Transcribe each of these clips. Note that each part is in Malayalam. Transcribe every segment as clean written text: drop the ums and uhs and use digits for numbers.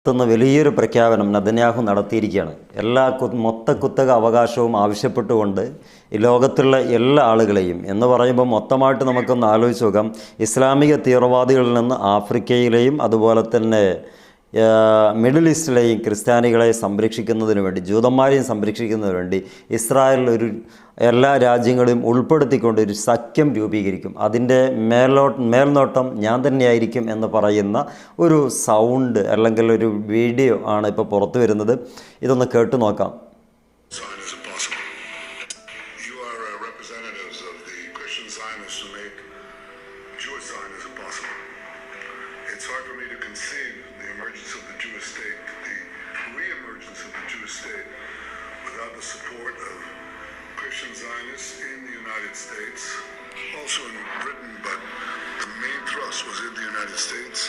ത്തുന്ന വലിയൊരു പ്രഖ്യാപനം നെതന്യാഹു നടത്തിയിരിക്കുകയാണ്. എല്ലാ മൊത്ത കുത്തക അവകാശവും ആവശ്യപ്പെട്ടുകൊണ്ട് ഈ ലോകത്തുള്ള എല്ലാ ആളുകളെയും എന്ന് പറയുമ്പോൾ മൊത്തമായിട്ട് നമുക്കൊന്ന് ആലോചിച്ച് നോക്കാം. ഇസ്ലാമിക തീവ്രവാദികളിൽ നിന്ന് ആഫ്രിക്കയിലെയും അതുപോലെ തന്നെ മിഡിൽ ഈസ്റ്റിലെയും ക്രിസ്ത്യാനികളെ സംരക്ഷിക്കുന്നതിന് വേണ്ടി, ജൂതന്മാരെയും സംരക്ഷിക്കുന്നതിന് വേണ്ടി ഇസ്രായേൽ എല്ലാ രാജ്യങ്ങളെയും ഉൾപ്പെടുത്തിക്കൊണ്ട് ഒരു സഖ്യം രൂപീകരിക്കും. അതിൻ്റെ മേൽനോട്ടം ഞാൻ തന്നെയായിരിക്കും എന്ന് പറയുന്ന ഒരു സൗണ്ട് അല്ലെങ്കിൽ ഒരു വീഡിയോ ആണ് ഇപ്പോൾ പുറത്തു വരുന്നത്. ഇതൊന്ന് കേട്ടു നോക്കാം. It's hard for me to conceive the emergence of the Jewish state, the re-emergence of the Jewish state, without the support of Christian Zionists in the United States, also in Britain, but the main thrust was in the United States.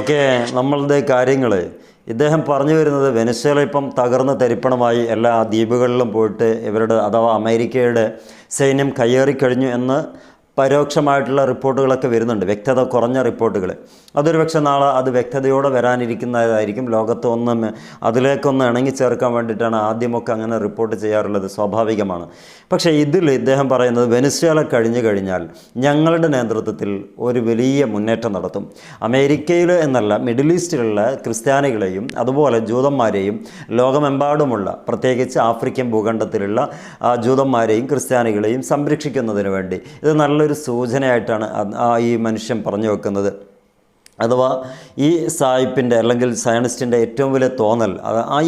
Okay, നമ്മളുടെ കാര്യങ്ങൾ ഇദ്ദേഹം പറഞ്ഞു വരുന്നത് വെനസ്വേല ഇപ്പം തകർന്ന് തരിപ്പണമായി എല്ലാ ദ്വീപുകളിലും പോയിട്ട് ഇവരുടെ അഥവാ അമേരിക്കയുടെ സൈന്യം കയ്യേറിക്കഴിഞ്ഞു എന്ന് പരോക്ഷമായിട്ടുള്ള റിപ്പോർട്ടുകളൊക്കെ വരുന്നുണ്ട്, വ്യക്തത കുറഞ്ഞ റിപ്പോർട്ടുകൾ. അതൊരു പക്ഷേ നാളെ അത് വ്യക്തതയോടെ വരാനിരിക്കുന്നതായിരിക്കും. ലോകത്ത് അതിലേക്കൊന്ന് ഇണങ്ങിച്ചേർക്കാൻ വേണ്ടിയിട്ടാണ് ആദ്യമൊക്കെ അങ്ങനെ റിപ്പോർട്ട് ചെയ്യാറുള്ളത്, സ്വാഭാവികമാണ്. പക്ഷേ ഇതിൽ ഇദ്ദേഹം പറയുന്നത് വെനസ്വേല കഴിഞ്ഞു കഴിഞ്ഞാൽ ഞങ്ങളുടെ നേതൃത്വത്തിൽ ഒരു വലിയ മുന്നേറ്റം നടത്തും. അമേരിക്കയിൽ എന്നല്ല, മിഡിൽ ഈസ്റ്റിലുള്ള ക്രിസ്ത്യാനികളെയും അതുപോലെ ജൂതന്മാരെയും ലോകമെമ്പാടുമുള്ള പ്രത്യേകിച്ച് ആഫ്രിക്കൻ ഭൂഖണ്ഡത്തിലുള്ള ജൂതന്മാരെയും ക്രിസ്ത്യാനികളെയും സംരക്ഷിക്കുന്നതിന് വേണ്ടി ഇത് നല്ലൊരു സൂചനയായിട്ടാണ് ഈ മനുഷ്യൻ പറഞ്ഞു വെക്കുന്നത്. അഥവാ ഈ സായിപ്പിൻ്റെ അല്ലെങ്കിൽ സയനിസ്റ്റിൻ്റെ ഏറ്റവും വലിയ തോന്നൽ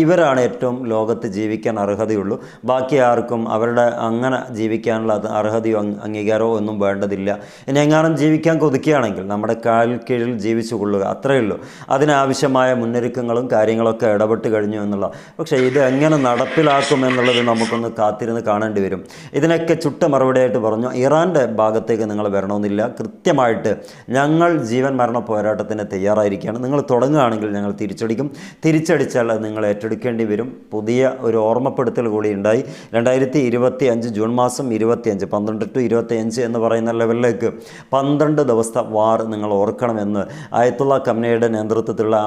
ഇവരാണ് ഏറ്റവും ലോകത്ത് ജീവിക്കാൻ അർഹതയുള്ളൂ, ബാക്കി ആർക്കും അവരുടെ അങ്ങനെ ജീവിക്കാനുള്ള അർഹതയോ അംഗീകാരമോ ഒന്നും വേണ്ടതില്ല. ഇനി എങ്ങാനും ജീവിക്കാൻ കൊതിക്കുകയാണെങ്കിൽ നമ്മുടെ കാലിൽ കീഴിൽ ജീവിച്ചു കൊള്ളുക, അത്രയേ ഉള്ളൂ. അതിനാവശ്യമായ മുന്നൊരുക്കങ്ങളും കാര്യങ്ങളൊക്കെ ഇടപെട്ട് കഴിഞ്ഞു എന്നുള്ള. പക്ഷേ ഇത് എങ്ങനെ നടപ്പിലാക്കുമെന്നുള്ളത് നമുക്കൊന്ന് കാത്തിരുന്ന് കാണേണ്ടി വരും. ഇതിനൊക്കെ ചുട്ട മറുപടിയായിട്ട് പറഞ്ഞു, ഇറാൻ്റെ ഭാഗത്തേക്ക് നിങ്ങൾ വരണമെന്നില്ല, കൃത്യമായിട്ട് ഞങ്ങൾ ജീവൻ മരണ പോരാട്ടത്തിന് തയ്യാറായിരിക്കുകയാണ്. നിങ്ങൾ തുടങ്ങുകയാണെങ്കിൽ ഞങ്ങൾ തിരിച്ചടിക്കും, തിരിച്ചടിച്ചാൽ അത് നിങ്ങൾ ഏറ്റെടുക്കേണ്ടി വരും. പുതിയ ഒരു ഓർമ്മപ്പെടുത്തൽ കൂടി ഉണ്ടായി. 2025 ജൂൺ മാസം 25, 12 to 25 എന്ന് പറയുന്ന ലെവലിലേക്ക് 12 ദിവസത്തെ വാർ നിങ്ങൾ ഓർക്കണമെന്ന് ആയത്തുള്ള ഖമനയുടെ നേതൃത്വത്തിലുള്ള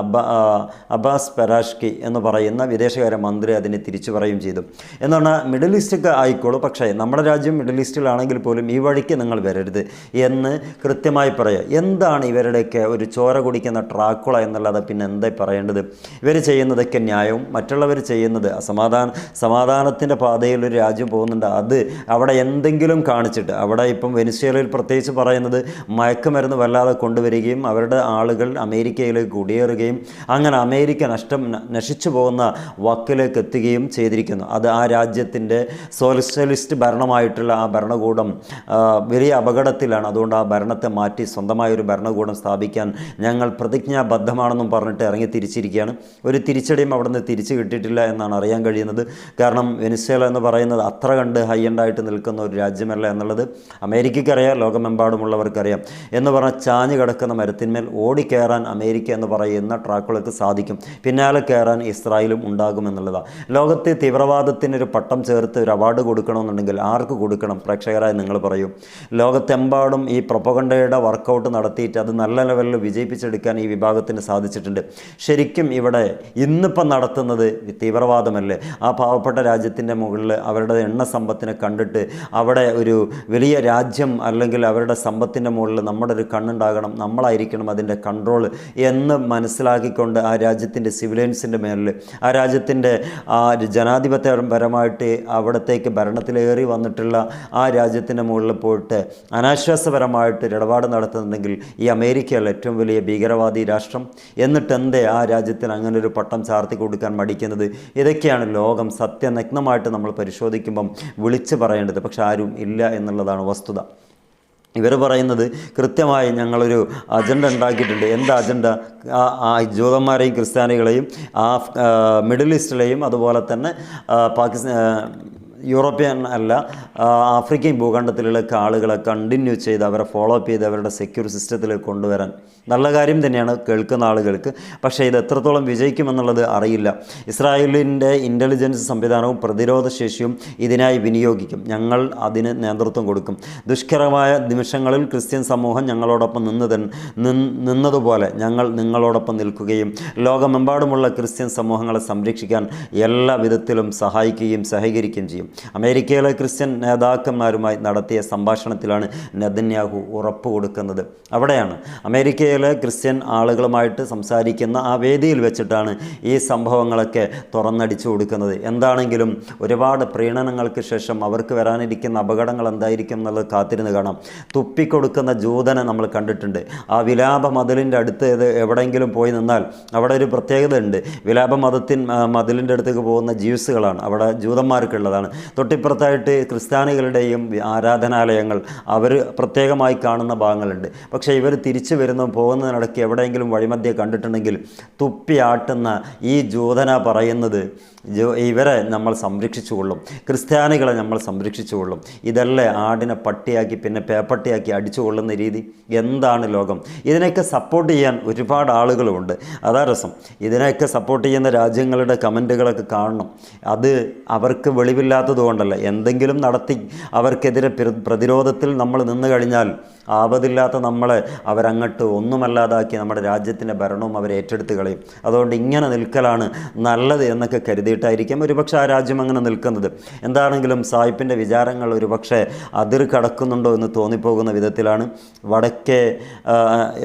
അബ്ബാസ് പരാഷ്കി എന്ന് പറയുന്ന വിദേശകാര്യ മന്ത്രി അതിനെ തിരിച്ചു പറയുകയും ചെയ്തു. എന്നാണ് മിഡിൽ ഈസ്റ്റൊക്കെ ആയിക്കോളൂ, പക്ഷേ നമ്മുടെ രാജ്യം മിഡിൽ ഈസ്റ്റിലാണെങ്കിൽ പോലും ഈ വഴിക്ക് നിങ്ങൾ വരരുത് എന്ന് കൃത്യമായി പറയുക. എന്താണ് ഇവരുടെയൊക്കെ ഒരു ചോര കുടിക്കുന്ന ട്രാക്കുള എന്നുള്ളത്? പിന്നെ എന്താ പറയേണ്ടത്? ഇവർ ചെയ്യുന്നതൊക്കെ ന്യായവും മറ്റുള്ളവർ ചെയ്യുന്നത് സമാധാനത്തിൻ്റെ പാതയിൽ ഒരു രാജ്യം പോകുന്നുണ്ട്, അത് അവിടെ എന്തെങ്കിലും കാണിച്ചിട്ട്, അവിടെ ഇപ്പം വെനസ്വേലയിൽ പ്രത്യേകിച്ച് പറയുന്നത് മയക്കുമരുന്ന് വല്ലാതെ കൊണ്ടുവരികയും അവരുടെ ആളുകൾ അമേരിക്കയിലേക്ക് കുടിയേറുകയും അങ്ങനെ അമേരിക്ക നശിച്ചു പോകുന്ന വക്കിലേക്ക് എത്തുകയും ചെയ്തിരിക്കുന്നു. അത് ആ രാജ്യത്തിൻ്റെ സോഷ്യലിസ്റ്റ് ഭരണമായിട്ടുള്ള ആ ഭരണകൂടം വലിയ അപകടത്തിലാണ്. അതുകൊണ്ട് ആ ഭരണത്തെ മാറ്റി സ്വന്തമായൊരു ഭരണകൂടം സ്ഥാപിക്കാൻ ഞങ്ങൾ പ്രതിജ്ഞാബദ്ധമാണെന്നും പറഞ്ഞിട്ട് ഇറങ്ങി തിരിച്ചിരിക്കുകയാണ്. ഒരു തിരിച്ചടിയും അവിടെ നിന്ന് തിരിച്ചു കിട്ടിയിട്ടില്ല എന്നാണ് അറിയാൻ കഴിയുന്നത്. കാരണം വെനസ്വേല എന്ന് പറയുന്നത് അത്ര കണ്ട് ഹൈ എൻഡായിട്ട് നിൽക്കുന്ന ഒരു രാജ്യമല്ല എന്നുള്ളത് അമേരിക്കയ്ക്കറിയാം, ലോകമെമ്പാടുമുള്ളവർക്കറിയാം. എന്ന് പറഞ്ഞാൽ ചാഞ്ഞു കിടക്കുന്ന മരത്തിന്മേൽ ഓടിക്കയറാൻ അമേരിക്ക എന്ന് പറയുന്ന ട്രാക്കുകൾക്ക് സാധിക്കും, പിന്നാലെ കയറാൻ ഇസ്രായേലും ഉണ്ടാകുമെന്നുള്ളതാണ്. ലോകത്തെ തീവ്രവാദത്തിനൊരു പട്ടം ചേർത്ത് ഒരു അവാർഡ് കൊടുക്കണമെന്നുണ്ടെങ്കിൽ ആർക്ക് കൊടുക്കണം? പ്രേക്ഷകരായി നിങ്ങൾ പറയൂ. ലോകത്തെമ്പാടും ഈ പ്രൊപ്പഗണ്ടയുടെ വർക്കൗട്ട് നടത്തിയിട്ട് അത് നല്ല ലെവലിൽ വിജയിപ്പിച്ചെടുക്കാൻ ഈ വിഭാഗത്തിന് സാധിച്ചിട്ടുണ്ട്. ശരിക്കും ഇവിടെ ഇന്നിപ്പം നടത്തുന്നത് തീവ്രവാദമല്ലേ? ആ പാവപ്പെട്ട രാജ്യത്തിൻ്റെ മുകളിൽ അവരുടെ എണ്ണ സമ്പത്തിനെ കണ്ടിട്ട് അവിടെ ഒരു വലിയ രാജ്യം അല്ലെങ്കിൽ അവരുടെ സമ്പത്തിൻ്റെ മുകളിൽ നമ്മുടെ ഒരു കണ്ണുണ്ടാകണം, നമ്മളായിരിക്കണം അതിൻ്റെ കൺട്രോൾ എന്ന് മനസ്സിലാക്കിക്കൊണ്ട് ആ രാജ്യത്തിൻ്റെ സിവിലിയൻസിൻ്റെ മേലിൽ, ആ രാജ്യത്തിൻ്റെ ആ ജനാധിപത്യപരമായിട്ട് അവിടത്തേക്ക് ഭരണത്തിലേറി വന്നിട്ടുള്ള ആ രാജ്യത്തിൻ്റെ മുകളിൽ പോയിട്ട് അനാശ്വാസപരമായിട്ട് ഇടപാട് നടത്തുന്നുണ്ടെങ്കിൽ ഈ അമേരിക്കയല്ല ഏറ്റവും വലിയ ഭീകരവാദി രാഷ്ട്രം? എന്നിട്ട് എന്തേ ആ രാജ്യത്തിന് അങ്ങനെ ഒരു പട്ടം ചാർത്തി കൊടുക്കാൻ മടിക്കുന്നത്? ഇതൊക്കെയാണ് ലോകം സത്യനഗ്നമായിട്ട് നമ്മൾ പരിശോധിക്കുമ്പം വിളിച്ചു പറയേണ്ടത്. പക്ഷെ ആരും ഇല്ല എന്നുള്ളതാണ് വസ്തുത. ഇവർ പറയുന്നത് കൃത്യമായി ഞങ്ങളൊരു അജണ്ട ഉണ്ടാക്കിയിട്ടുണ്ട്. എന്താ അജണ്ട? ജൂതന്മാരെയും ക്രിസ്ത്യാനികളെയും മിഡിൽ ഈസ്റ്റിലെയും അതുപോലെ തന്നെ യൂറോപ്യൻ അല്ല, ആഫ്രിക്കൻ ഭൂഖണ്ഡത്തിലുള്ള ആളുകളെ കണ്ടിന്യൂ ചെയ്ത് അവരെ ഫോളോ അപ്പ് ചെയ്ത് അവരുടെ സെക്യൂർ സിസ്റ്റത്തിലേക്ക് കൊണ്ടുവരാൻ നല്ല കാര്യം തന്നെയാണ് കേൾക്കുന്ന ആളുകൾക്ക്. പക്ഷേ ഇത് എത്രത്തോളം വിജയിക്കുമെന്നുള്ളത് അറിയില്ല. ഇസ്രായേലിൻ്റെ ഇൻ്റലിജൻസ് സംവിധാനവും പ്രതിരോധ ശേഷിയും ഇതിനായി വിനിയോഗിക്കും. ഞങ്ങൾ അതിന് നേതൃത്വം കൊടുക്കും. ദുഷ്കരമായ നിമിഷങ്ങളിൽ ക്രിസ്ത്യൻ സമൂഹം ഞങ്ങളോടൊപ്പം നിന്നതുപോലെ ഞങ്ങൾ നിങ്ങളോടൊപ്പം നിൽക്കുകയും ലോകമെമ്പാടുമുള്ള ക്രിസ്ത്യൻ സമൂഹങ്ങളെ സംരക്ഷിക്കാൻ എല്ലാ വിധത്തിലും സഹായിക്കുകയും സഹകരിക്കുകയും ചെയ്യും. അമേരിക്കയിലെ ക്രിസ്ത്യൻ നേതാക്കന്മാരുമായി നടത്തിയ സംഭാഷണത്തിലാണ് നെതന്യാഹു ഉറപ്പ് കൊടുക്കുന്നത്. അവിടെയാണ് അമേരിക്കയിലെ ക്രിസ്ത്യൻ ആളുകളുമായിട്ട് സംസാരിക്കുന്ന ആ വേദിയിൽ വെച്ചിട്ടാണ് ഈ സംഭവങ്ങളൊക്കെ തുറന്നടിച്ചു കൊടുക്കുന്നത്. എന്താണെങ്കിലും ഒരുപാട് പ്രീണനങ്ങൾക്ക് ശേഷം അവർക്ക് വരാനിരിക്കുന്ന അപകടങ്ങൾ എന്തായിരിക്കും എന്നുള്ളത് കാത്തിരുന്ന് കാണാം. തുപ്പിക്കൊടുക്കുന്ന ജൂതനെ നമ്മൾ കണ്ടിട്ടുണ്ട്. ആ വിലാപ മതിലിൻ്റെ അടുത്ത് എവിടെയെങ്കിലും പോയി നിന്നാൽ അവിടെ ഒരു പ്രത്യേകത ഉണ്ട്. വിലാപ മതിലിൻ്റെ അടുത്തേക്ക് പോകുന്ന ജ്യൂസുകളാണ്, അവിടെ ജൂതന്മാർക്കുള്ളതാണ്. തൊട്ടിപ്പുറത്തായിട്ട് ക്രിസ്ത്യാനികളുടെയും ആരാധനാലയങ്ങൾ അവർ പ്രത്യേകമായി കാണുന്ന ഭാഗങ്ങളുണ്ട്. പക്ഷേ ഇവർ തിരിച്ചു പോകുന്നതിനിടയ്ക്ക് എവിടെയെങ്കിലും വഴിമധ്യേ കണ്ടിട്ടുണ്ടെങ്കിൽ തുപ്പി ആട്ടുന്ന ഈ ജൂതന പറയുന്നത് ഇവരെ നമ്മൾ സംരക്ഷിച്ചുകൊള്ളും, ക്രിസ്ത്യാനികളെ നമ്മൾ സംരക്ഷിച്ചുകൊള്ളും. ഇതല്ലേ ആടിനെ പട്ടിയാക്കി പിന്നെ പേപ്പട്ടിയാക്കി അടിച്ചു കൊള്ളുന്ന രീതി? എന്താണ് ലോകം? ഇതിനെയൊക്കെ സപ്പോർട്ട് ചെയ്യാൻ ഒരുപാട് ആളുകളുമുണ്ട്. അതാ രസം. ഇതിനെയൊക്കെ സപ്പോർട്ട് ചെയ്യുന്ന രാജ്യങ്ങളുടെ കമൻറ്റുകളൊക്കെ കാണണം. അത് അവർക്ക് വെളിവില്ലാത്തത് കൊണ്ടല്ല, എന്തെങ്കിലും നടത്തി അവർക്കെതിരെ പ്രതിരോധത്തിൽ നമ്മൾ നിന്ന് കഴിഞ്ഞാൽ ആപതില്ലാത്ത നമ്മളെ അവരങ്ങോട്ട് ഒന്നുമല്ലാതാക്കി നമ്മുടെ രാജ്യത്തിൻ്റെ ഭരണവും അവർ ഏറ്റെടുത്ത് കളയും. അതുകൊണ്ട് ഇങ്ങനെ നിൽക്കലാണ് നല്ലത് എന്നൊക്കെ കരുതിയിട്ടായിരിക്കും ഒരുപക്ഷെ ആ രാജ്യം അങ്ങനെ നിൽക്കുന്നത്. എന്താണെങ്കിലും സായിപ്പിൻ്റെ വിചാരങ്ങൾ ഒരുപക്ഷെ അതിർ കടക്കുന്നുണ്ടോ എന്ന് തോന്നിപ്പോകുന്ന വിധത്തിലാണ്.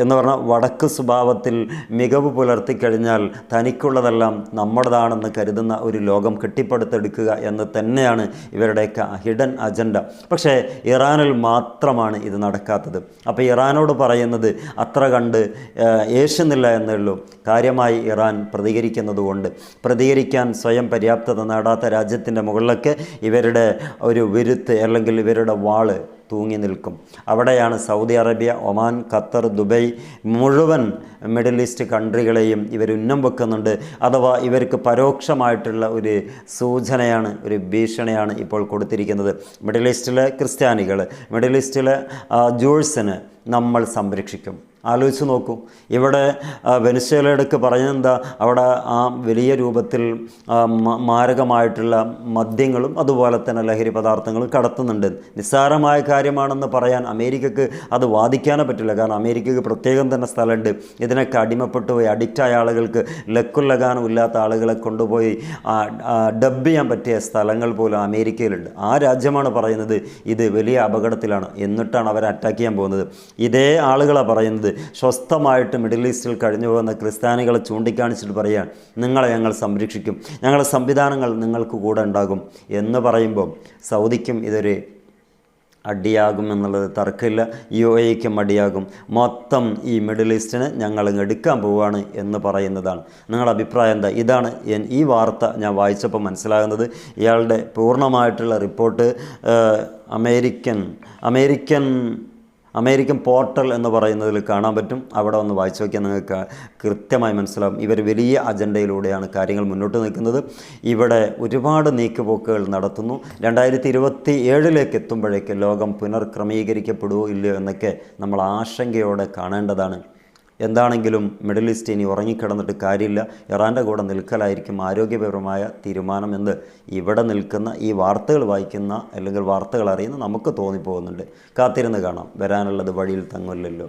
എന്ന് പറഞ്ഞാൽ വടക്ക് സ്വഭാവത്തിൽ മികവ് പുലർത്തിക്കഴിഞ്ഞാൽ തനിക്കുള്ളതെല്ലാം നമ്മുടേതാണെന്ന് കരുതുന്ന ഒരു ലോകം കെട്ടിപ്പടുത്തെടുക്കുക എന്ന് തന്നെയാണ് ഇവരുടെയൊക്കെ ഹിഡൻ അജണ്ട. പക്ഷേ ഇറാനിൽ മാത്രമാണ് ഇത് നടക്കാത്തത്. അപ്പോൾ ഇറാനോട് പറയുന്നത് അത്ര കണ്ട് ഏശുന്നില്ല എന്നേ ഉള്ളൂ. കാര്യമായി ഇറാൻ പ്രതികരിക്കുന്നത് പ്രതികരിക്കാൻ സ്വയം പര്യാപ്തത നേടാത്ത രാജ്യത്തിൻ്റെ മുകളിലൊക്കെ ഇവരുടെ ഒരു വിരുത്ത് അല്ലെങ്കിൽ ഇവരുടെ വാള് തൂങ്ങി നിൽക്കും. അവിടെയാണ് Saudi Arabia, Oman, Qatar, Dubai മുഴുവൻ മിഡിൽ ഈസ്റ്റ് കൺട്രികളെയും ഇവർ ഉന്നം വെക്കുന്നുണ്ട്. അഥവാ ഇവർക്ക് പരോക്ഷമായിട്ടുള്ള ഒരു സൂചനയാണ്, ഒരു ഭീഷണിയാണ് ഇപ്പോൾ കൊടുത്തിരിക്കുന്നത്. മിഡിൽ ഈസ്റ്റിലെ ക്രിസ്ത്യാനികൾ, മിഡിൽ ഈസ്റ്റിലെ ജൂഴ്സിന് നമ്മൾ സംരക്ഷിക്കും. ആലോചിച്ച് നോക്കൂ. ഇവിടെ വെനസ്വേലയുടെയൊക്കെ പറഞ്ഞെന്താ, അവിടെ ആ വലിയ രൂപത്തിൽ മാരകമായിട്ടുള്ള മദ്യങ്ങളും അതുപോലെ തന്നെ ലഹരി പദാർത്ഥങ്ങളും കടത്തുന്നുണ്ട്. നിസ്സാരമായ കാര്യമാണെന്ന് പറയാൻ അമേരിക്കക്ക് അത് വാദിക്കാനേ പറ്റില്ല. കാരണം അമേരിക്കക്ക് പ്രത്യേകം തന്നെ സ്ഥലമുണ്ട്. ഇതിനൊക്കെ അടിമപ്പെട്ടു പോയി അഡിക്റ്റായ ആളുകൾക്ക്, ലക്കുല്ലഗാനം ഇല്ലാത്ത ആളുകളെ കൊണ്ടുപോയി ഡബ് ചെയ്യാൻ പറ്റിയ സ്ഥലങ്ങൾ പോലും അമേരിക്കയിലുണ്ട്. ആ രാജ്യമാണ് പറയുന്നത് ഇത് വലിയ അപകടത്തിലാണ്, എന്നിട്ടാണ് അവരെ അറ്റാക്ക് ചെയ്യാൻ പോകുന്നത്. ഇതേ ആളുകളാണ് പറയുന്നത് സ്വസ്ഥമായിട്ട് മിഡിൽ ഈസ്റ്റിൽ കഴിഞ്ഞു പോകുന്ന ക്രിസ്ത്യാനികളെ ചൂണ്ടിക്കാണിച്ചിട്ട് പറയാൻ നിങ്ങളെ ഞങ്ങൾ സംരക്ഷിക്കും, ഞങ്ങളുടെ സംവിധാനങ്ങൾ നിങ്ങൾക്ക് കൂടെ ഉണ്ടാകും എന്ന് പറയുമ്പോൾ സൗദിക്കും ഇതൊരു അടിയാകും എന്നുള്ളത് തർക്കമില്ല. UAEക്കും അടിയാകും. മൊത്തം ഈ മിഡിൽ ഈസ്റ്റിന് ഞങ്ങൾ എടുക്കാൻ പോവുകയാണ് എന്ന് പറയുന്നതാണ്. നിങ്ങളുടെ അഭിപ്രായം എന്താ? ഇതാണ് ഈ വാർത്ത ഞാൻ വായിച്ചപ്പോൾ മനസ്സിലാകുന്നത്. ഇയാളുടെ പൂർണ്ണമായിട്ടുള്ള റിപ്പോർട്ട് അമേരിക്കൻ പോർട്ടൽ എന്ന് പറയുന്നതിൽ കാണാൻ പറ്റും. അവിടെ ഒന്ന് വായിച്ചു നോക്കിയാൽ നിങ്ങൾക്ക് കൃത്യമായി മനസ്സിലാവും. ഇവർ വലിയ അജണ്ടയിലൂടെയാണ് കാര്യങ്ങൾ മുന്നോട്ട് നിൽക്കുന്നത്. ഇവിടെ ഒരുപാട് നീക്കുപോക്കുകൾ നടത്തുന്നു. 2027 എത്തുമ്പോഴേക്ക് ലോകം പുനർക്രമീകരിക്കപ്പെടുമോ ഇല്ലയോ എന്നൊക്കെ നമ്മൾ ആശങ്കയോടെ കാണേണ്ടതാണ്. എന്താണെങ്കിലും മിഡിൽ ഈസ്റ്റ് ഇനി ഉറങ്ങിക്കിടന്നിട്ട് കാര്യമില്ല. ഇറാൻ്റെ കൂടെ നിൽക്കലായിരിക്കും ആരോഗ്യപരമായ തീരുമാനം എന്ന് ഇവിടെ നിൽക്കുന്ന ഈ വാർത്തകൾ വായിക്കുന്ന അല്ലെങ്കിൽ വാർത്തകൾ അറിയുന്ന നമുക്ക് തോന്നിപ്പോകുന്നുണ്ട്. കാത്തിരുന്ന് കാണാം. വരാനുള്ളത് വഴിയിൽ തങ്ങില്ലല്ലോ.